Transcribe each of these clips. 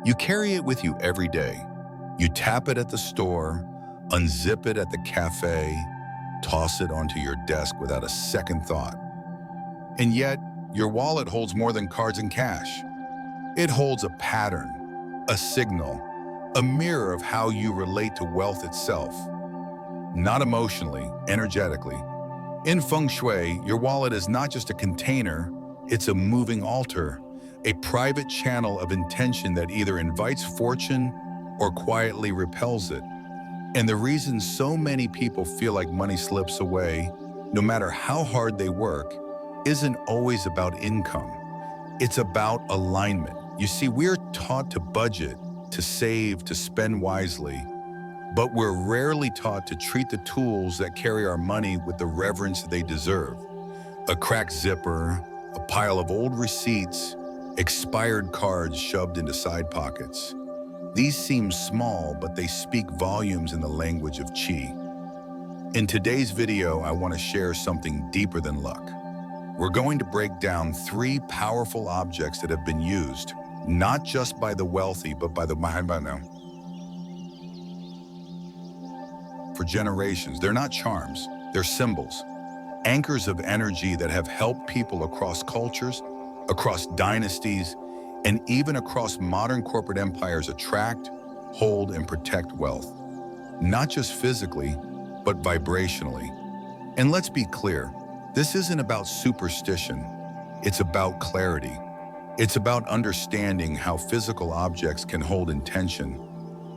You carry it with you every day. You tap it at the store, unzip it at the cafe, toss it onto your desk without a second thought. And yet, your wallet holds more than cards and cash. It holds a pattern, a signal, a mirror of how you relate to wealth itself. Not emotionally, energetically. In Feng Shui, your wallet is not just a container, it's a moving altar, a private channel of intention that either invites fortune or quietly repels it. And the reason so many people feel like money slips away, no matter how hard they work, isn't always about income. It's about alignment. You see, we're taught to budget, to save, to spend wisely, but we're rarely taught to treat the tools that carry our money with the reverence they deserve. A cracked zipper, a pile of old receipts, expired cards shoved into side pockets. These seem small, but they speak volumes in the language of Qi. In today's video, I want to share something deeper than luck. We're going to break down 3 powerful objects that have been used, not just by the wealthy, but by the Mahayana. For generations, they're not charms, they're symbols, anchors of energy that have helped people across cultures, across dynasties, and even across modern corporate empires attract, hold, and protect wealth. Not just physically, but vibrationally. And let's be clear, this isn't about superstition, it's about clarity. It's about understanding how physical objects can hold intention,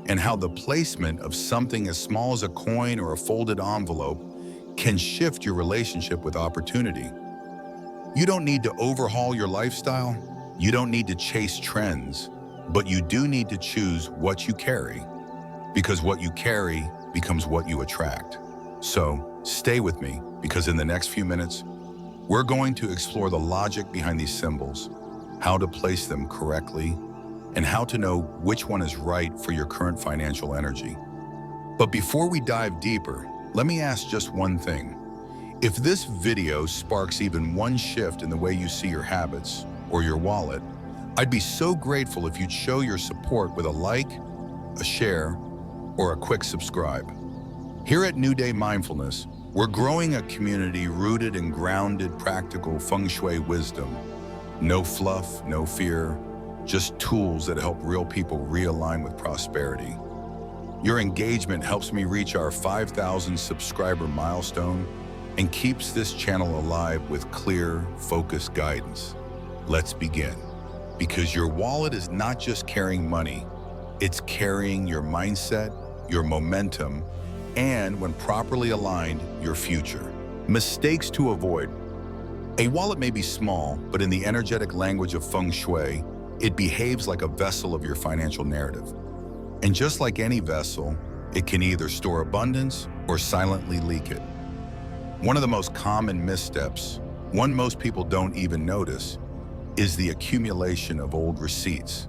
and how the placement of something as small as a coin or a folded envelope can shift your relationship with opportunity. You don't need to overhaul your lifestyle. You don't need to chase trends, but you do need to choose what you carry, because what you carry becomes what you attract. So stay with me, because in the next few minutes, we're going to explore the logic behind these symbols, how to place them correctly, and how to know which one is right for your current financial energy. But before we dive deeper, let me ask just one thing. If this video sparks even one shift in the way you see your habits or your wallet, I'd be so grateful if you'd show your support with a like, a share, or a quick subscribe. Here at New Day Mindfulness, we're growing a community rooted in grounded, practical Feng Shui wisdom. No fluff, no fear, just tools that help real people realign with prosperity. Your engagement helps me reach our 5,000 subscriber milestone and keeps this channel alive with clear, focused guidance. Let's begin. Because your wallet is not just carrying money, it's carrying your mindset, your momentum, and when properly aligned, your future. Mistakes to avoid. A wallet may be small, but in the energetic language of Feng Shui, it behaves like a vessel of your financial narrative. And just like any vessel, it can either store abundance or silently leak it. One of the most common missteps, one most people don't even notice, is the accumulation of old receipts.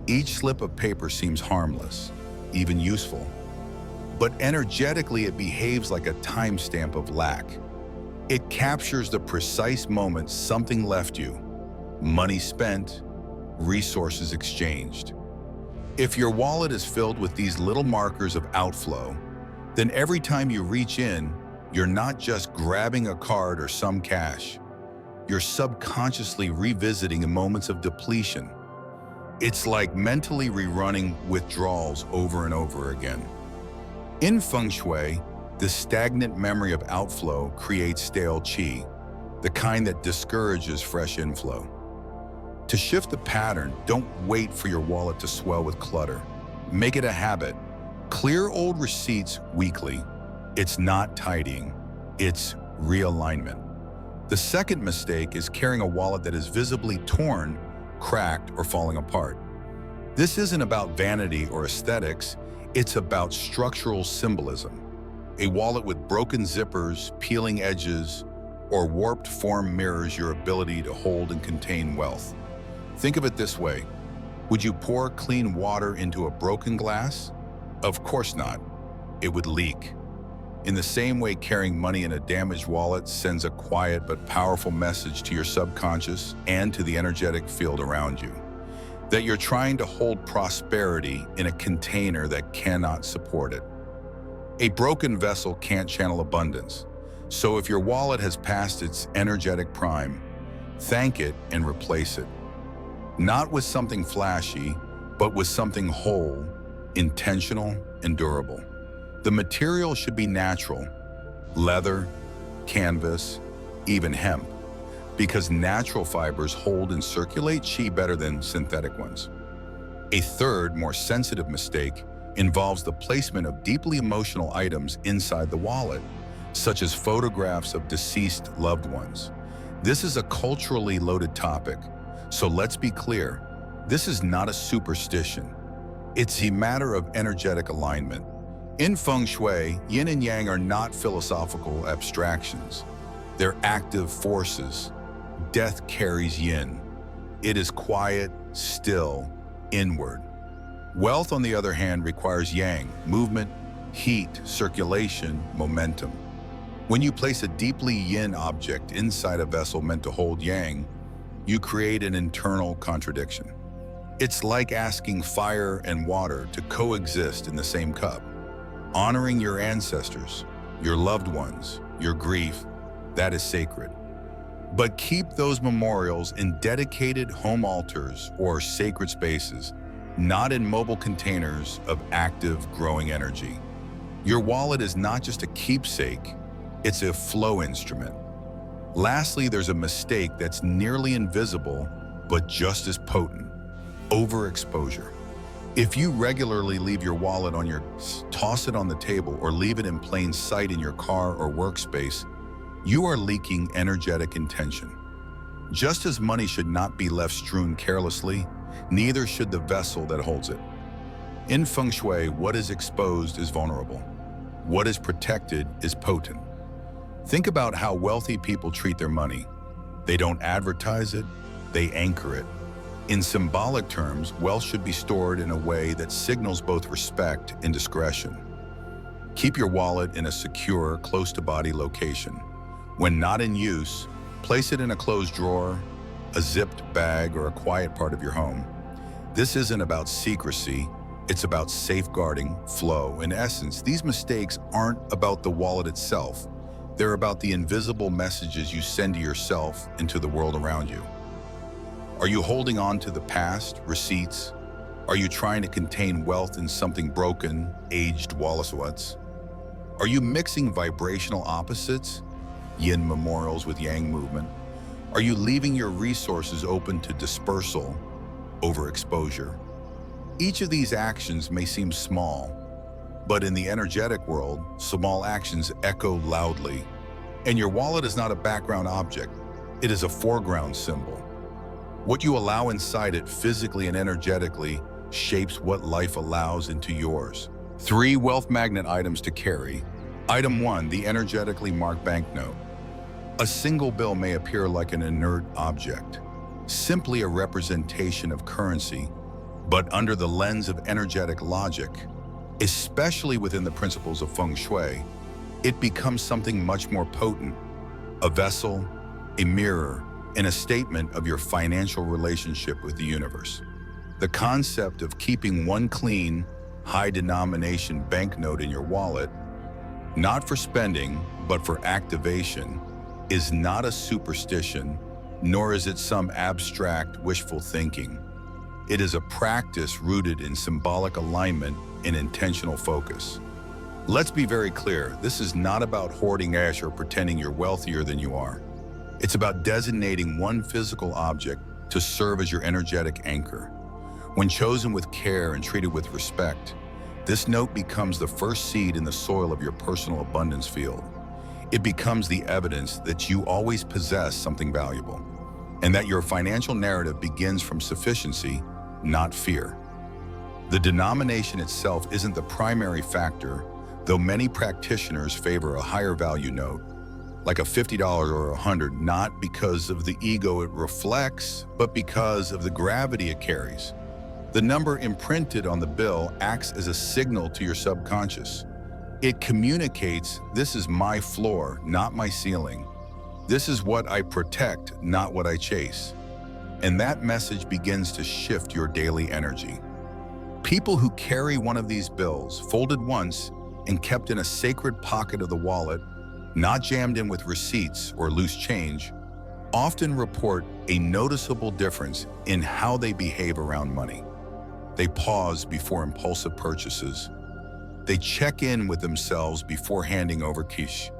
Each slip of paper seems harmless, even useful, but energetically it behaves like a timestamp of lack. It captures the precise moment something left you, money spent, resources exchanged. If your wallet is filled with these little markers of outflow, then every time you reach in, you're not just grabbing a card or some cash. You're subconsciously revisiting moments of depletion. It's like mentally rerunning withdrawals over and over again. In Feng Shui, the stagnant memory of outflow creates stale qi, the kind that discourages fresh inflow. To shift the pattern, don't wait for your wallet to swell with clutter. Make it a habit. Clear old receipts weekly. It's not tidying, it's realignment. The second mistake is carrying a wallet that is visibly torn, cracked, or falling apart. This isn't about vanity or aesthetics, it's about structural symbolism. A wallet with broken zippers, peeling edges, or warped form mirrors your ability to hold and contain wealth. Think of it this way. Would you pour clean water into a broken glass? Of course not. It would leak. In the same way, carrying money in a damaged wallet sends a quiet but powerful message to your subconscious and to the energetic field around you. that you're trying to hold prosperity in a container that cannot support it. A broken vessel can't channel abundance. So if your wallet has passed its energetic prime, thank it and replace it. Not with something flashy, but with something whole, intentional, and durable. The material should be natural: leather, canvas, even hemp, because natural fibers hold and circulate chi better than synthetic ones. A third, more sensitive mistake involves the placement of deeply emotional items inside the wallet, such as photographs of deceased loved ones. This is a culturally loaded topic, so let's be clear. This is not a superstition. It's a matter of energetic alignment. In Feng Shui, yin and yang are not philosophical abstractions. They're active forces. Death carries yin. It is quiet, still, inward. Wealth, on the other hand, requires yang, movement, heat, circulation, momentum. When you place a deeply yin object inside a vessel meant to hold yang, you create an internal contradiction. It's like asking fire and water to coexist in the same cup. Honoring your ancestors, your loved ones, your grief, that is sacred. But keep those memorials in dedicated home altars or sacred spaces, not in mobile containers of active, growing energy. Your wallet is not just a keepsake, it's a flow instrument. Lastly, there's a mistake that's nearly invisible, but just as potent: overexposure. If you regularly leave your wallet on toss it on the table, or leave it in plain sight in your car or workspace, you are leaking energetic intention. Just as money should not be left strewn carelessly, neither should the vessel that holds it. In Feng Shui, what is exposed is vulnerable. What is protected is potent. Think about how wealthy people treat their money. They don't advertise it, they anchor it. In symbolic terms, wealth should be stored in a way that signals both respect and discretion. Keep your wallet in a secure, close-to-body location. When not in use, place it in a closed drawer, a zipped bag, or a quiet part of your home. This isn't about secrecy, it's about safeguarding flow. In essence, these mistakes aren't about the wallet itself. They're about the invisible messages you send to yourself and to the world around you. Are you holding on to the past, receipts? Are you trying to contain wealth in something broken, aged wallets? Are you mixing vibrational opposites, yin memorials with yang movement? Are you leaving your resources open to dispersal, overexposure? Each of these actions may seem small, but in the energetic world, small actions echo loudly. And your wallet is not a background object, it is a foreground symbol. What you allow inside it physically and energetically shapes what life allows into yours. 3 wealth magnet items to carry. Item 1, the energetically marked banknote. A single bill may appear like an inert object, simply a representation of currency, but under the lens of energetic logic, especially within the principles of Feng Shui, it becomes something much more potent: a vessel, a mirror, and a statement of your financial relationship with the universe. The concept of keeping one clean, high-denomination banknote in your wallet, not for spending, but for activation, is not a superstition, nor is it some abstract, wishful thinking. It is a practice rooted in symbolic alignment and intentional focus. Let's be very clear, this is not about hoarding cash or pretending you're wealthier than you are. It's about designating one physical object to serve as your energetic anchor. When chosen with care and treated with respect, this note becomes the first seed in the soil of your personal abundance field. It becomes the evidence that you always possess something valuable, and that your financial narrative begins from sufficiency, not fear. The denomination itself isn't the primary factor, though many practitioners favor a higher value note, like a $50 or $100, not because of the ego it reflects, but because of the gravity it carries. The number imprinted on the bill acts as a signal to your subconscious. It communicates, this is my floor, not my ceiling. This is what I protect, not what I chase. and that message begins to shift your daily energy. People who carry one of these bills, folded once and kept in a sacred pocket of the wallet, not jammed in with receipts or loose change, often report a noticeable difference in how they behave around money. They pause before impulsive purchases. They check in with themselves before handing over cash.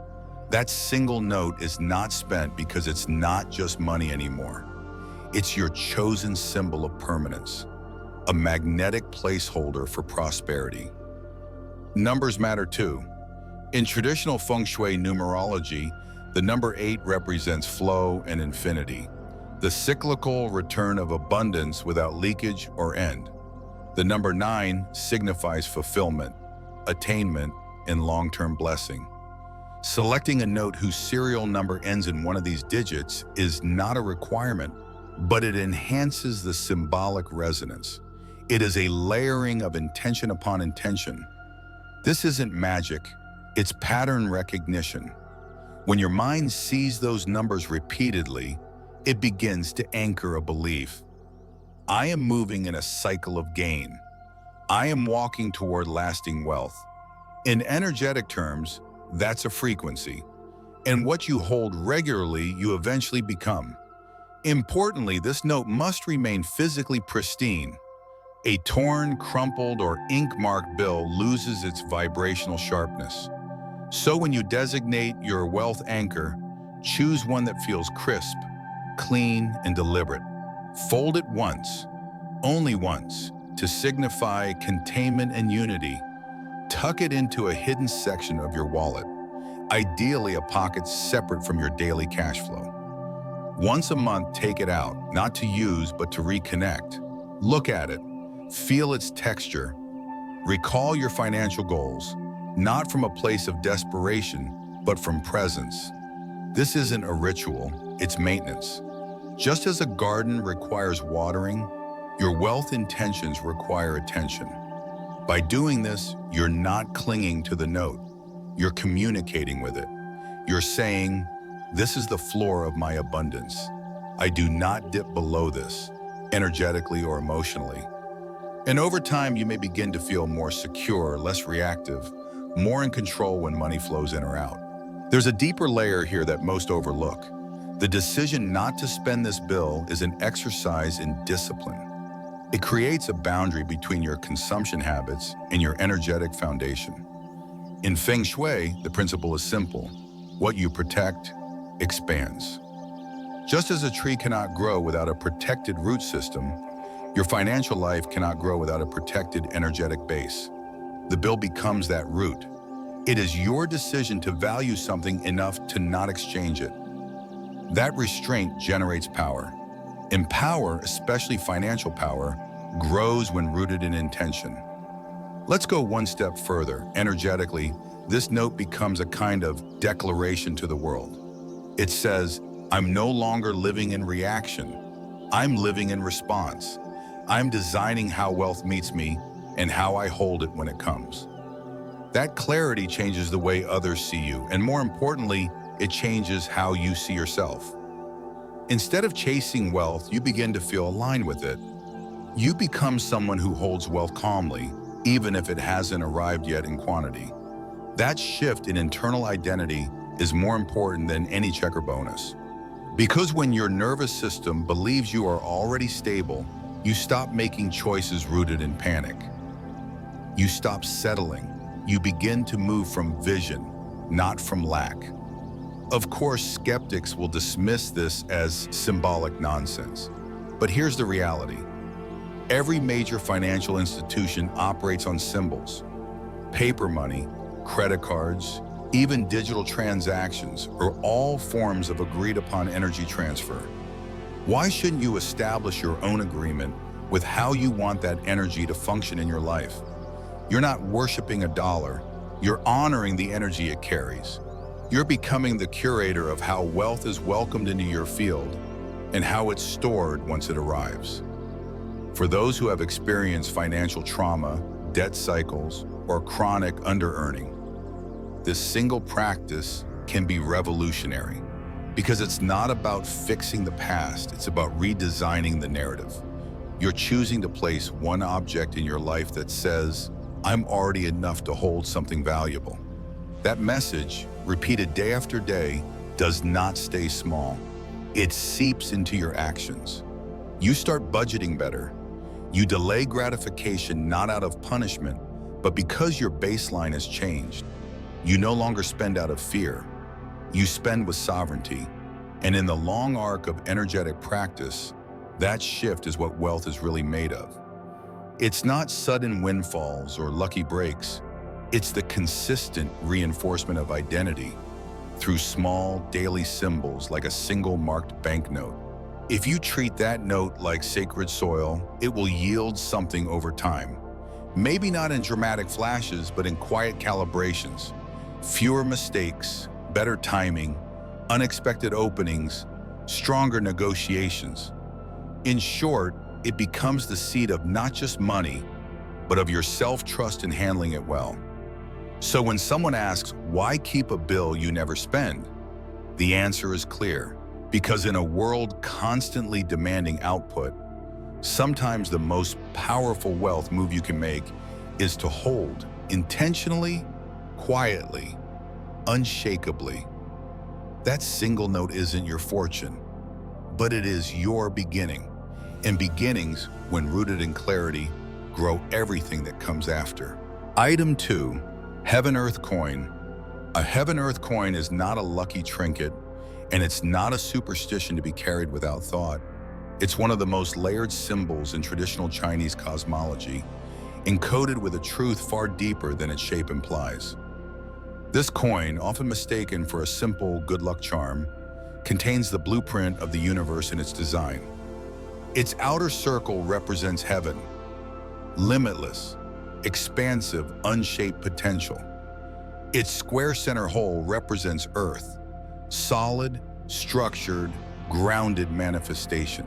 That single note is not spent because it's not just money anymore. It's your chosen symbol of permanence, a magnetic placeholder for prosperity. Numbers matter too. In traditional Feng Shui numerology, the number 8 represents flow and infinity, the cyclical return of abundance without leakage or end. The number 9 signifies fulfillment, attainment, and long-term blessing. Selecting a note whose serial number ends in one of these digits is not a requirement, but it enhances the symbolic resonance. It is a layering of intention upon intention. This isn't magic, it's pattern recognition. When your mind sees those numbers repeatedly, it begins to anchor a belief. I am moving in a cycle of gain. I am walking toward lasting wealth. In energetic terms, that's a frequency. And what you hold regularly, you eventually become. Importantly, this note must remain physically pristine. A torn, crumpled, or ink-marked bill loses its vibrational sharpness. So when you designate your wealth anchor, choose one that feels crisp, clean, and deliberate. Fold it once, only once, to signify containment and unity. Tuck it into a hidden section of your wallet, ideally a pocket separate from your daily cash flow. Once a month, take it out, not to use, but to reconnect. Look at it, feel its texture. Recall your financial goals, not from a place of desperation, but from presence. This isn't a ritual, it's maintenance. Just as a garden requires watering, your wealth intentions require attention. By doing this, you're not clinging to the note. You're communicating with it. You're saying, this is the floor of my abundance. I do not dip below this, energetically or emotionally. And over time, you may begin to feel more secure, less reactive, more in control when money flows in or out. There's a deeper layer here that most overlook. The decision not to spend this bill is an exercise in discipline. It creates a boundary between your consumption habits and your energetic foundation. In Feng Shui, the principle is simple. What you protect expands. Just as a tree cannot grow without a protected root system, your financial life cannot grow without a protected energetic base. The bill becomes that root. It is your decision to value something enough to not exchange it. That restraint generates power. And power, especially financial power, grows when rooted in intention. Let's go one step further. Energetically, this note becomes a kind of declaration to the world. It says, I'm no longer living in reaction. I'm living in response. I'm designing how wealth meets me and how I hold it when it comes. That clarity changes the way others see you, and more importantly, it changes how you see yourself. Instead of chasing wealth, you begin to feel aligned with it. You become someone who holds wealth calmly, even if it hasn't arrived yet in quantity. That shift in internal identity is more important than any check or bonus. Because when your nervous system believes you are already stable, you stop making choices rooted in panic. You stop settling. You begin to move from vision, not from lack. Of course, skeptics will dismiss this as symbolic nonsense. But here's the reality. Every major financial institution operates on symbols. Paper money, credit cards, even digital transactions are all forms of agreed-upon energy transfer. Why shouldn't you establish your own agreement with how you want that energy to function in your life? You're not worshiping a dollar, you're honoring the energy it carries. You're becoming the curator of how wealth is welcomed into your field and how it's stored once it arrives. For those who have experienced financial trauma, debt cycles, or chronic under-earning, this single practice can be revolutionary. Because it's not about fixing the past, it's about redesigning the narrative. You're choosing to place one object in your life that says, I'm already enough to hold something valuable. That message, repeated day after day, does not stay small. It seeps into your actions. You start budgeting better. You delay gratification not out of punishment, but because your baseline has changed. You no longer spend out of fear. You spend with sovereignty. And in the long arc of energetic practice, that shift is what wealth is really made of. It's not sudden windfalls or lucky breaks. It's the consistent reinforcement of identity through small daily symbols like a single marked banknote. If you treat that note like sacred soil, it will yield something over time. Maybe not in dramatic flashes, but in quiet calibrations. Fewer mistakes, better timing, unexpected openings, stronger negotiations. In short, it becomes the seed of not just money, but of your self-trust in handling it well. So when someone asks, why keep a bill you never spend? The answer is clear. Because in a world constantly demanding output, sometimes the most powerful wealth move you can make is to hold intentionally, quietly, unshakably. That single note isn't your fortune, but it is your beginning. And beginnings, when rooted in clarity, grow everything that comes after. Item 2, Heaven Earth Coin. A Heaven Earth coin is not a lucky trinket, and it's not a superstition to be carried without thought. It's one of the most layered symbols in traditional Chinese cosmology, encoded with a truth far deeper than its shape implies. This coin, often mistaken for a simple good luck charm, contains the blueprint of the universe in its design. Its outer circle represents heaven, limitless, expansive, unshaped potential. Its square center hole represents earth, solid, structured, grounded manifestation.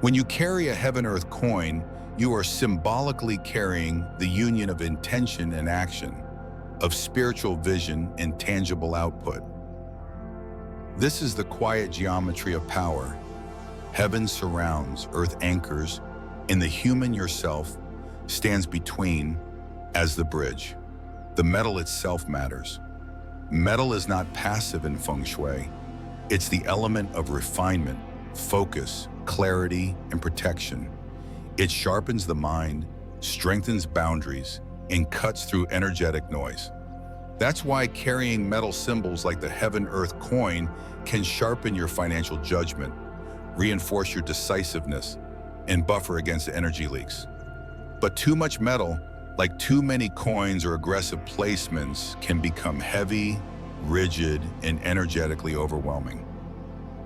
When you carry a Heaven Earth coin, you are symbolically carrying the union of intention and action, of spiritual vision and tangible output. This is the quiet geometry of power. Heaven surrounds, earth anchors, and the human yourself stands between as the bridge. The metal itself matters. Metal is not passive in Feng Shui. It's the element of refinement, focus, clarity, and protection. It sharpens the mind, strengthens boundaries, and cuts through energetic noise. That's why carrying metal symbols like the Heaven Earth coin can sharpen your financial judgment, reinforce your decisiveness, and buffer against energy leaks. But too much metal, like too many coins or aggressive placements, can become heavy, rigid, and energetically overwhelming.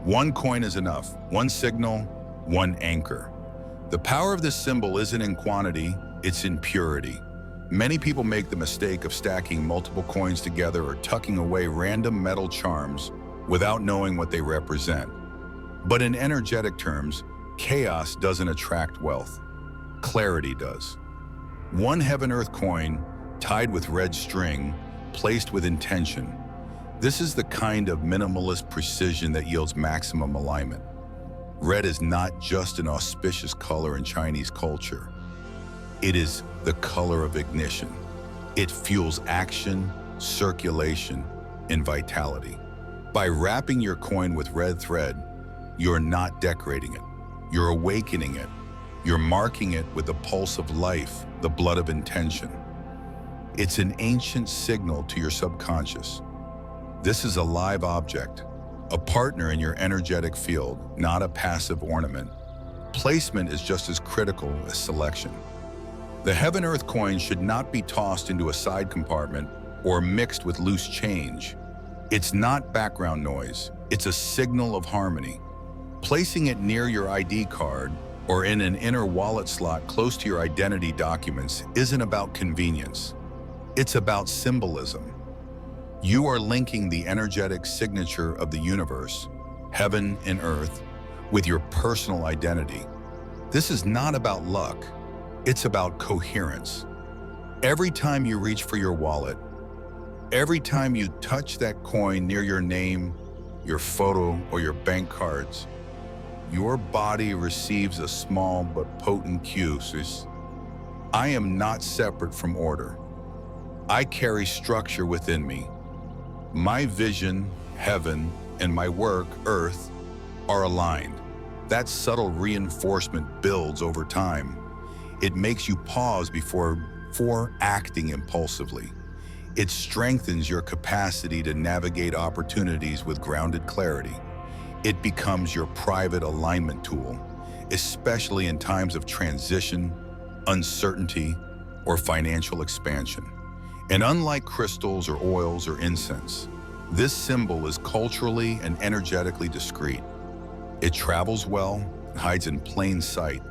One coin is enough, one signal, one anchor. The power of this symbol isn't in quantity, it's in purity. Many people make the mistake of stacking multiple coins together or tucking away random metal charms without knowing what they represent. But in energetic terms, chaos doesn't attract wealth. Clarity does. One Heaven Earth coin, tied with red string, placed with intention. This is the kind of minimalist precision that yields maximum alignment. Red is not just an auspicious color in Chinese culture. It is the color of ignition. It fuels action, circulation, and vitality. By wrapping your coin with red thread, you're not decorating it. You're awakening it. You're marking it with the pulse of life, the blood of intention. It's an ancient signal to your subconscious. This is a live object, a partner in your energetic field, not a passive ornament. Placement is just as critical as selection. The Heaven Earth coin should not be tossed into a side compartment or mixed with loose change. It's not background noise, it's a signal of harmony. Placing it near your ID card or in an inner wallet slot close to your identity documents isn't about convenience. It's about symbolism. You are linking the energetic signature of the universe, heaven and earth, with your personal identity. This is not about luck, it's about coherence. Every time you reach for your wallet, every time you touch that coin near your name, your photo, or your bank cards, your body receives a small but potent cue. Says, I am not separate from order. I carry structure within me. My vision, heaven, and my work, earth, are aligned. That subtle reinforcement builds over time. It makes you pause before acting impulsively. It strengthens your capacity to navigate opportunities with grounded clarity. It becomes your private alignment tool, especially in times of transition, uncertainty, or financial expansion. And unlike crystals or oils or incense, this symbol is culturally and energetically discreet. It travels well, hides in plain sight,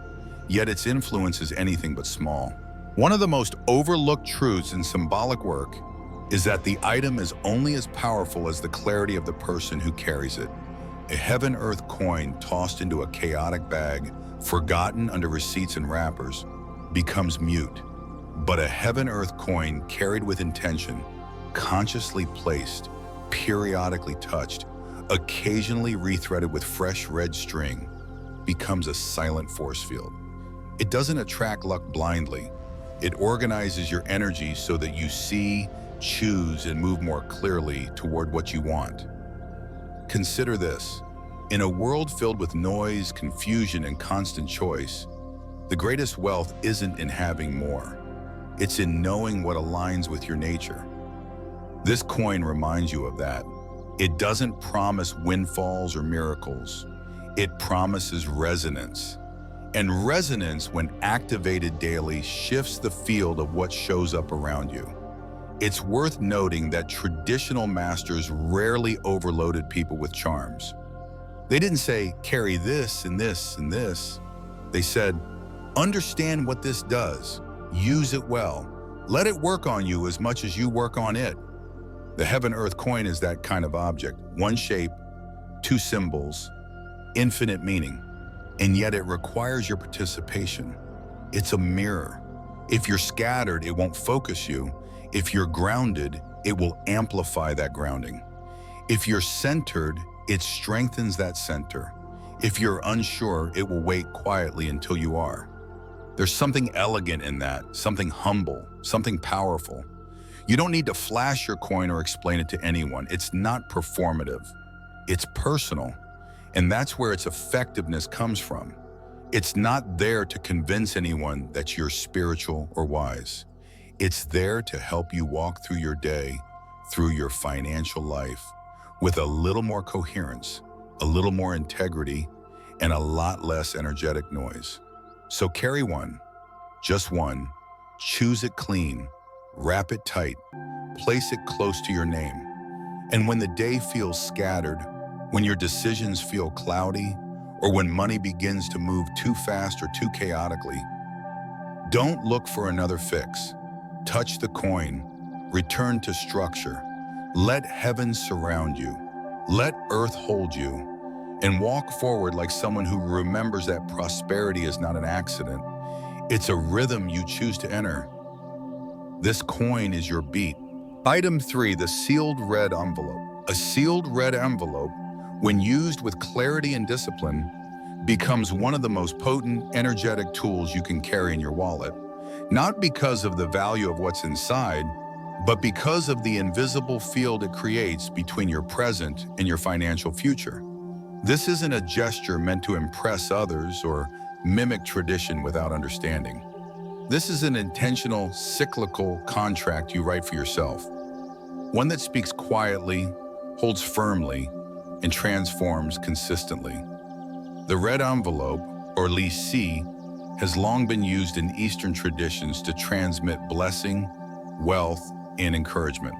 yet its influence is anything but small. One of the most overlooked truths in symbolic work is that the item is only as powerful as the clarity of the person who carries it. A heaven-earth coin tossed into a chaotic bag, forgotten under receipts and wrappers, becomes mute. But a heaven-earth coin carried with intention, consciously placed, periodically touched, occasionally rethreaded with fresh red string, becomes a silent force field. It doesn't attract luck blindly. It organizes your energy so that you see, choose, and move more clearly toward what you want. Consider this. In a world filled with noise, confusion, and constant choice, the greatest wealth isn't in having more. It's in knowing what aligns with your nature. This coin reminds you of that. It doesn't promise windfalls or miracles. It promises resonance. And resonance, when activated daily, shifts the field of what shows up around you. It's worth noting that traditional masters rarely overloaded people with charms. They didn't say, carry this and this and this. They said, understand what this does. Use it well. Let it work on you as much as you work on it. The heaven-earth coin is that kind of object. One shape, two symbols, infinite meaning. And yet it requires your participation. It's a mirror. If you're scattered, it won't focus you. If you're grounded, it will amplify that grounding. If you're centered, it strengthens that center. If you're unsure, it will wait quietly until you are. There's something elegant in that, something humble, something powerful. You don't need to flash your coin or explain it to anyone. It's not performative. It's personal. And that's where its effectiveness comes from. It's not there to convince anyone that you're spiritual or wise. It's there to help you walk through your day, through your financial life, with a little more coherence, a little more integrity, and a lot less energetic noise. So carry one, just one, choose it clean, wrap it tight, place it close to your name. And when the day feels scattered, when your decisions feel cloudy, or when money begins to move too fast or too chaotically, don't look for another fix. Touch the coin, return to structure. Let heaven surround you. Let earth hold you. And walk forward like someone who remembers that prosperity is not an accident. It's a rhythm you choose to enter. This coin is your beat. Item 3, the sealed red envelope. A sealed red envelope, when used with clarity and discipline, becomes one of the most potent, energetic tools you can carry in your wallet. Not because of the value of what's inside, but because of the invisible field it creates between your present and your financial future. This isn't a gesture meant to impress others or mimic tradition without understanding. This is an intentional, cyclical contract you write for yourself. One that speaks quietly, holds firmly, and transforms consistently. The red envelope, or Li Si, has long been used in Eastern traditions to transmit blessing, wealth, and encouragement.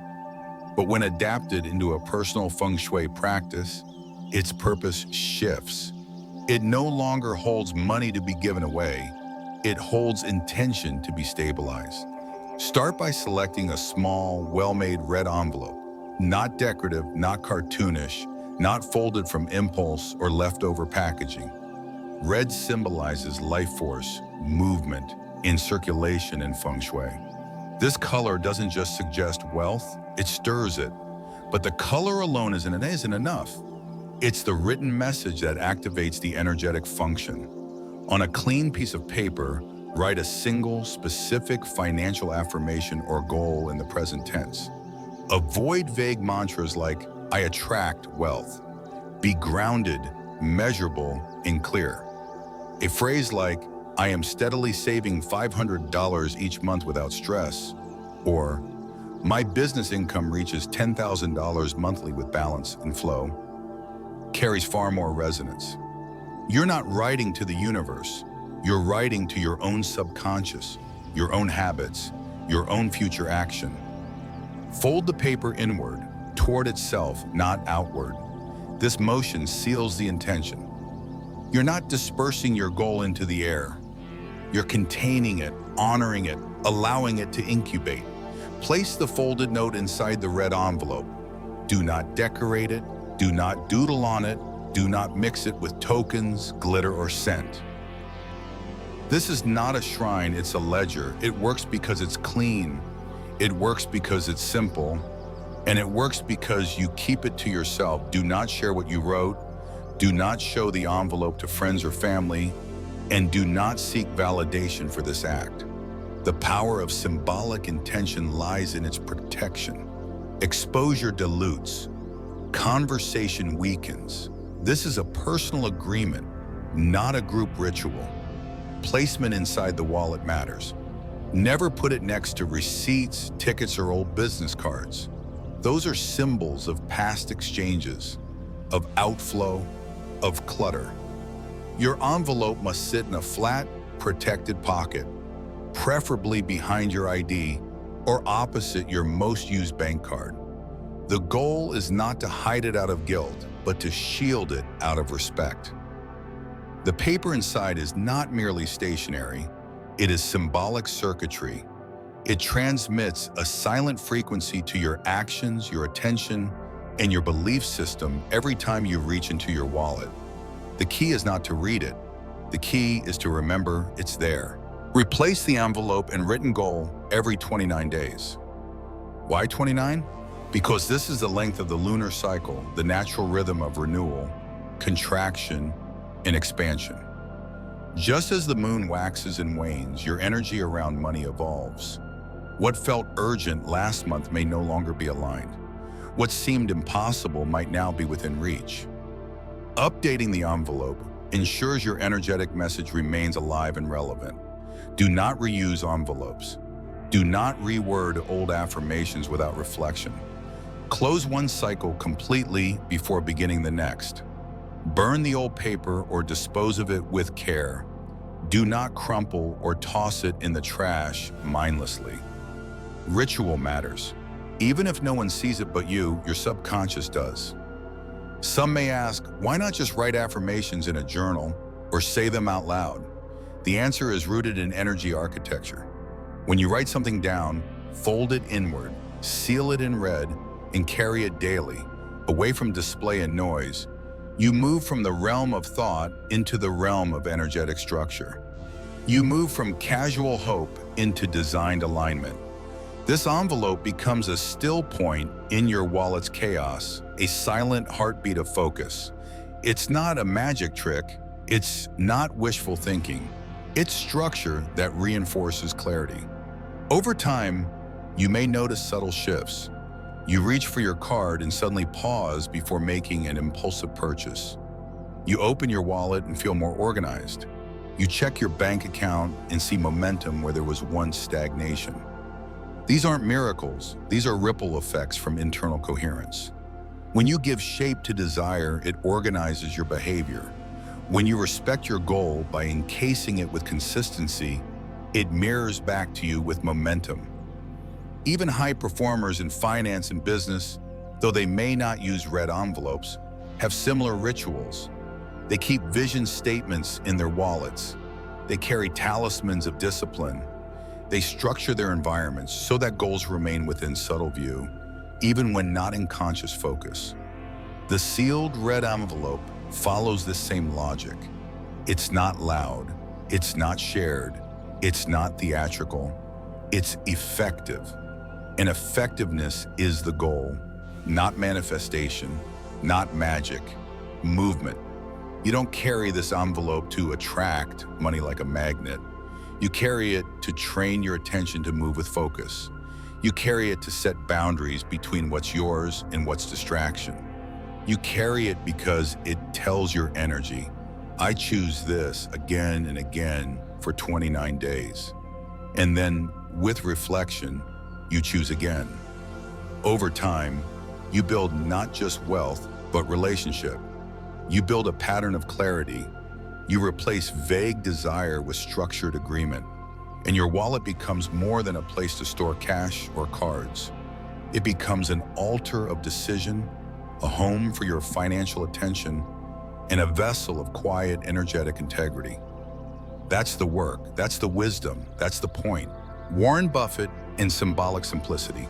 But when adapted into a personal Feng Shui practice, its purpose shifts. It no longer holds money to be given away. It holds intention to be stabilized. Start by selecting a small, well-made red envelope. Not decorative, not cartoonish, not folded from impulse or leftover packaging. Red symbolizes life force, movement, and circulation in Feng Shui. This color doesn't just suggest wealth, it stirs it. But the color alone isn't enough. It's the written message that activates the energetic function. On a clean piece of paper, write a single, specific financial affirmation or goal in the present tense. Avoid vague mantras like, I attract wealth. Be grounded, measurable, and clear. A phrase like, I am steadily saving $500 each month without stress, or my business income reaches $10,000 monthly with balance and flow, carries far more resonance. You're not writing to the universe. You're writing to your own subconscious, your own habits, your own future action. Fold the paper inward, toward itself, not outward. This motion seals the intention. You're not dispersing your goal into the air. You're containing it, honoring it, allowing it to incubate. Place the folded note inside the red envelope. Do not decorate it. Do not doodle on it. Do not mix it with tokens, glitter, or scent. This is not a shrine, it's a ledger. It works because it's clean. It works because it's simple. And it works because you keep it to yourself. Do not share what you wrote. Do not show the envelope to friends or family. And do not seek validation for this act. The power of symbolic intention lies in its protection. Exposure dilutes. Conversation weakens. This is a personal agreement, not a group ritual. Placement inside the wallet matters. Never put it next to receipts, tickets, or old business cards. Those are symbols of past exchanges, of outflow, of clutter. Your envelope must sit in a flat, protected pocket, preferably behind your ID or opposite your most used bank card. The goal is not to hide it out of guilt, but to shield it out of respect. The paper inside is not merely stationery, it is symbolic circuitry. It transmits a silent frequency to your actions, your attention, and your belief system every time you reach into your wallet. The key is not to read it. The key is to remember it's there. Replace the envelope and written goal every 29 days. Why 29? Because this is the length of the lunar cycle, the natural rhythm of renewal, contraction, and expansion. Just as the moon waxes and wanes, your energy around money evolves. What felt urgent last month may no longer be aligned. What seemed impossible might now be within reach. Updating the envelope ensures your energetic message remains alive and relevant. Do not reuse envelopes. Do not reword old affirmations without reflection. Close one cycle completely before beginning the next. Burn the old paper or dispose of it with care. Do not crumple or toss it in the trash mindlessly. Ritual matters. Even if no one sees it but you, your subconscious does. Some may ask, why not just write affirmations in a journal or say them out loud? The answer is rooted in energy architecture. When you write something down, fold it inward, seal it in red, and carry it daily, away from display and noise. You move from the realm of thought into the realm of energetic structure. You move from casual hope into designed alignment. This envelope becomes a still point in your wallet's chaos, a silent heartbeat of focus. It's not a magic trick. It's not wishful thinking. It's structure that reinforces clarity. Over time, you may notice subtle shifts. You reach for your card and suddenly pause before making an impulsive purchase. You open your wallet and feel more organized. You check your bank account and see momentum where there was once stagnation. These aren't miracles. These are ripple effects from internal coherence. When you give shape to desire, it organizes your behavior. When you respect your goal by encasing it with consistency, it mirrors back to you with momentum. Even high performers in finance and business, though they may not use red envelopes, have similar rituals. They keep vision statements in their wallets. They carry talismans of discipline. They structure their environments so that goals remain within subtle view, even when not in conscious focus. The sealed red envelope follows this same logic. It's not loud, it's not shared, it's not theatrical, it's effective. And effectiveness is the goal, not manifestation, not magic, movement. You don't carry this envelope to attract money like a magnet. You carry it to train your attention to move with focus. You carry it to set boundaries between what's yours and what's distraction. You carry it because it tells your energy, I choose this again and again for 29 days. And then, with reflection, you choose again. Over time, you build not just wealth, but relationship. You build a pattern of clarity. You replace vague desire with structured agreement. And your wallet becomes more than a place to store cash or cards. It becomes an altar of decision, a home for your financial attention, and a vessel of quiet, energetic integrity. That's the work, that's the wisdom, that's the point. Warren Buffett in Symbolic Simplicity.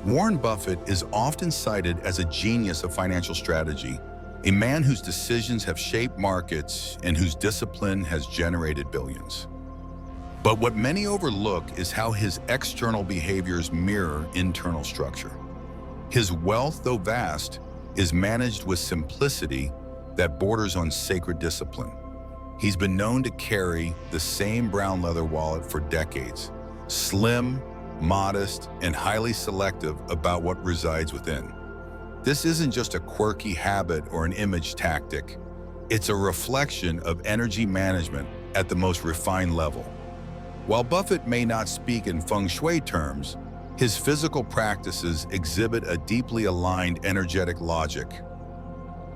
Warren Buffett is often cited as a genius of financial strategy, a man whose decisions have shaped markets and whose discipline has generated billions. But what many overlook is how his external behaviors mirror internal structure. His wealth, though vast, is managed with simplicity that borders on sacred discipline. He's been known to carry the same brown leather wallet for decades, slim, modest, and highly selective about what resides within. This isn't just a quirky habit or an image tactic. It's a reflection of energy management at the most refined level. While Buffett may not speak in Feng Shui terms, his physical practices exhibit a deeply aligned energetic logic.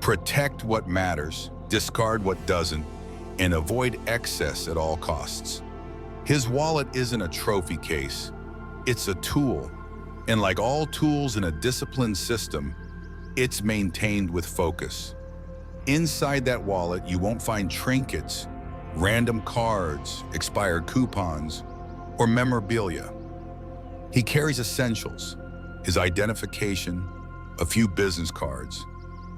Protect what matters, discard what doesn't, and avoid excess at all costs. His wallet isn't a trophy case, it's a tool. And like all tools in a disciplined system, it's maintained with focus. Inside that wallet, you won't find trinkets, random cards, expired coupons, or memorabilia. He carries essentials, his identification, a few business cards,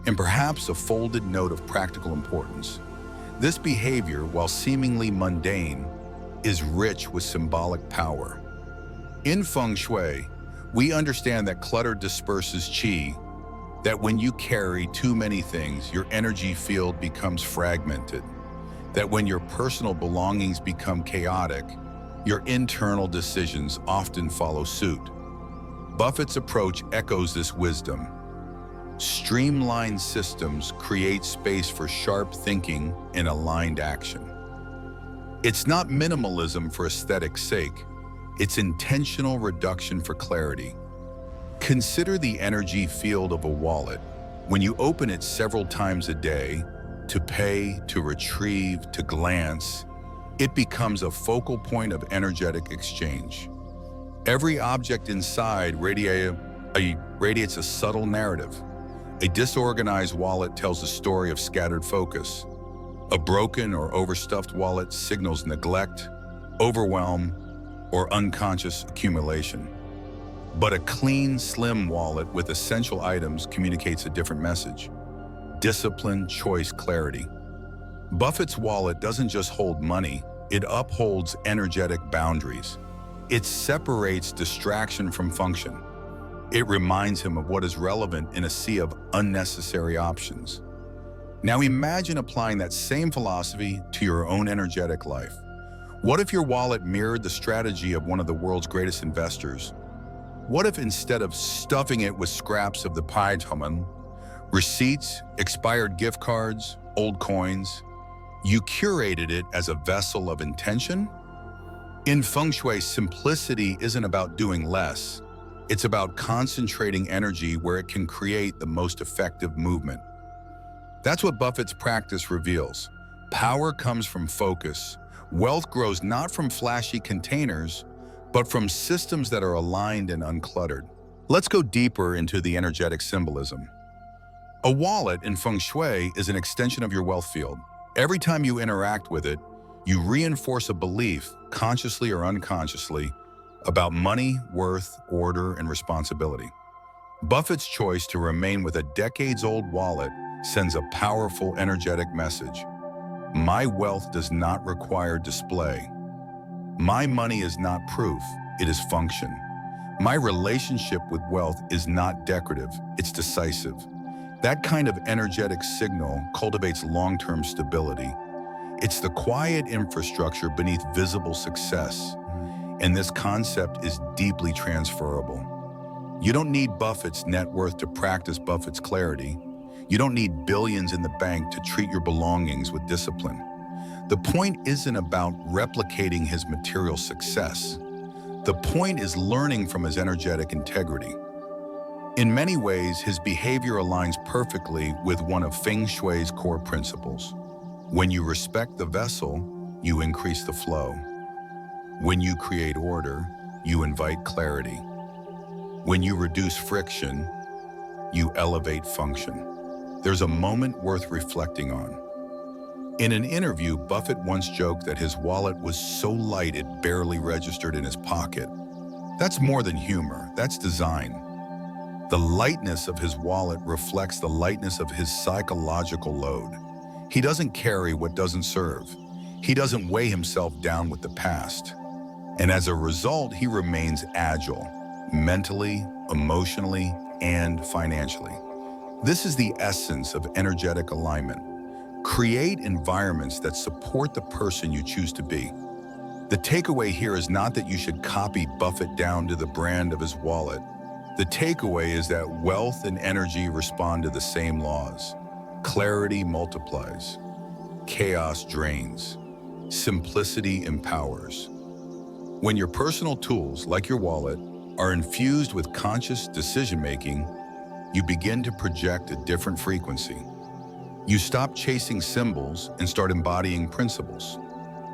and perhaps a folded note of practical importance. This behavior, while seemingly mundane, is rich with symbolic power. In Feng Shui, we understand that clutter disperses qi, that when you carry too many things, your energy field becomes fragmented, that when your personal belongings become chaotic, your internal decisions often follow suit. Buffett's approach echoes this wisdom. Streamlined systems create space for sharp thinking and aligned action. It's not minimalism for aesthetic's sake. It's intentional reduction for clarity. Consider the energy field of a wallet. When you open it several times a day, to pay, to retrieve, to glance, it becomes a focal point of energetic exchange. Every object inside radiates a subtle narrative. A disorganized wallet tells a story of scattered focus. A broken or overstuffed wallet signals neglect, overwhelm, or unconscious accumulation. But a clean, slim wallet with essential items communicates a different message. Discipline, choice, clarity. Buffett's wallet doesn't just hold money, it upholds energetic boundaries. It separates distraction from function. It reminds him of what is relevant in a sea of unnecessary options. Now imagine applying that same philosophy to your own energetic life. What if your wallet mirrored the strategy of one of the world's greatest investors? What if instead of stuffing it with scraps of the pyramid, receipts, expired gift cards, old coins, you curated it as a vessel of intention? In Feng Shui, simplicity isn't about doing less. It's about concentrating energy where it can create the most effective movement. That's what Buffett's practice reveals. Power comes from focus. Wealth grows not from flashy containers, but from systems that are aligned and uncluttered. Let's go deeper into the energetic symbolism. A wallet in Feng Shui is an extension of your wealth field. Every time you interact with it, you reinforce a belief, consciously or unconsciously, about money, worth, order, and responsibility. Buffett's choice to remain with a decades-old wallet sends a powerful, energetic message. My wealth does not require display. My money is not proof, it is function. My relationship with wealth is not decorative, it's decisive. That kind of energetic signal cultivates long-term stability. It's the quiet infrastructure beneath visible success, and this concept is deeply transferable. You don't need Buffett's net worth to practice Buffett's clarity. You don't need billions in the bank to treat your belongings with discipline. The point isn't about replicating his material success. The point is learning from his energetic integrity. In many ways, his behavior aligns perfectly with one of Feng Shui's core principles. When you respect the vessel, you increase the flow. When you create order, you invite clarity. When you reduce friction, you elevate function. There's a moment worth reflecting on. In an interview, Buffett once joked that his wallet was so light it barely registered in his pocket. That's more than humor, that's design. The lightness of his wallet reflects the lightness of his psychological load. He doesn't carry what doesn't serve. He doesn't weigh himself down with the past. And as a result, he remains agile, mentally, emotionally, and financially. This is the essence of energetic alignment. Create environments that support the person you choose to be. The takeaway here is not that you should copy Buffett down to the brand of his wallet. The takeaway is that wealth and energy respond to the same laws. Clarity multiplies. Chaos drains. Simplicity empowers. When your personal tools, like your wallet, are infused with conscious decision-making, you begin to project a different frequency. You stop chasing symbols and start embodying principles.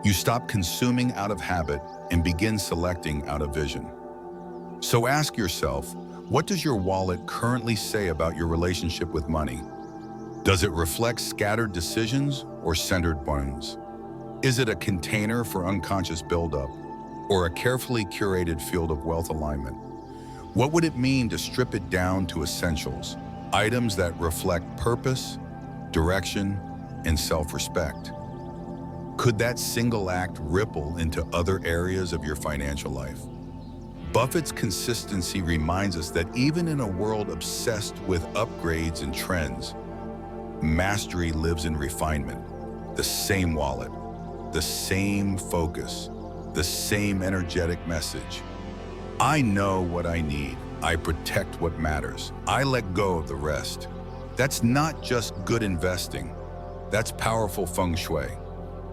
You stop consuming out of habit and begin selecting out of vision. So ask yourself, what does your wallet currently say about your relationship with money? Does it reflect scattered decisions or centered ones? Is it a container for unconscious buildup or a carefully curated field of wealth alignment? What would it mean to strip it down to essentials, items that reflect purpose, direction, and self-respect? Could that single act ripple into other areas of your financial life? Buffett's consistency reminds us that even in a world obsessed with upgrades and trends, mastery lives in refinement. The same wallet, the same focus, the same energetic message. I know what I need. I protect what matters. I let go of the rest. That's not just good investing. That's powerful Feng Shui.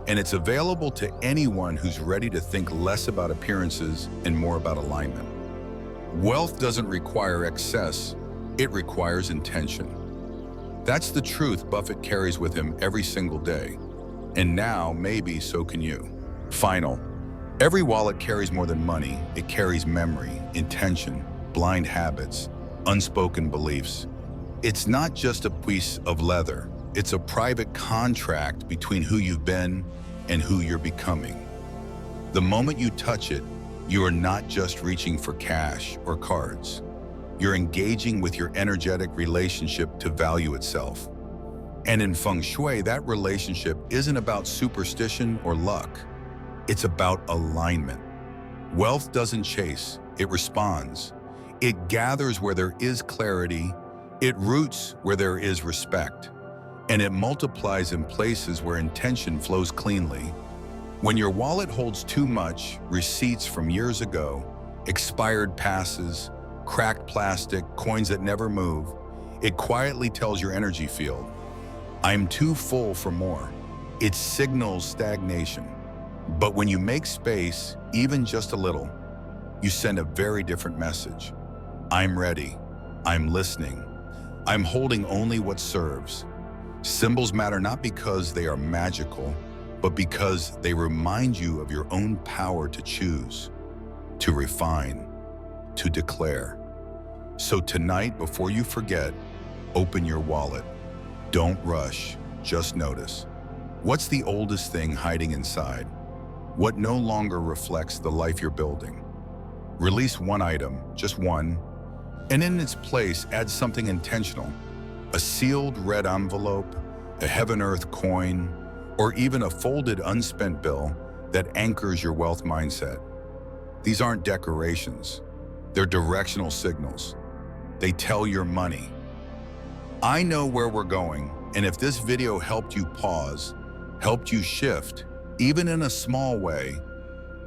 And it's available to anyone who's ready to think less about appearances and more about alignment. Wealth doesn't require excess, it requires intention. That's the truth Buffett carries with him every single day. And now, maybe so can you. Final. Every wallet carries more than money. It carries memory, intention, blind habits, unspoken beliefs. It's not just a piece of leather. It's a private contract between who you've been and who you're becoming. The moment you touch it, you are not just reaching for cash or cards. You're engaging with your energetic relationship to value itself. And in Feng Shui, that relationship isn't about superstition or luck. It's about alignment. Wealth doesn't chase, it responds. It gathers where there is clarity, it roots where there is respect, and it multiplies in places where intention flows cleanly. When your wallet holds too much, receipts from years ago, expired passes, cracked plastic, coins that never move, it quietly tells your energy field, I'm too full for more. It signals stagnation. But when you make space, even just a little, you send a very different message. I'm ready. I'm listening. I'm holding only what serves. Symbols matter not because they are magical, but because they remind you of your own power to choose, to refine, to declare. So tonight, before you forget, open your wallet. Don't rush, just notice. What's the oldest thing hiding inside? What no longer reflects the life you're building? Release one item, just one, and in its place, add something intentional. A sealed red envelope, a heaven-earth coin, or even a folded unspent bill that anchors your wealth mindset. These aren't decorations. They're directional signals. They tell your money, I know where we're going, and if this video helped you pause, helped you shift, even in a small way,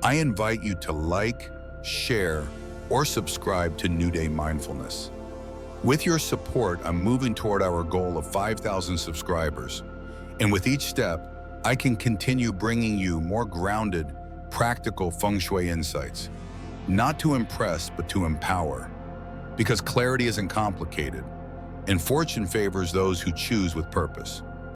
I invite you to like, share, or subscribe to New Day Mindfulness. With your support, I'm moving toward our goal of 5,000 subscribers. And with each step, I can continue bringing you more grounded, practical Feng Shui insights. Not to impress, but to empower. Because clarity isn't complicated, and fortune favors those who choose with purpose.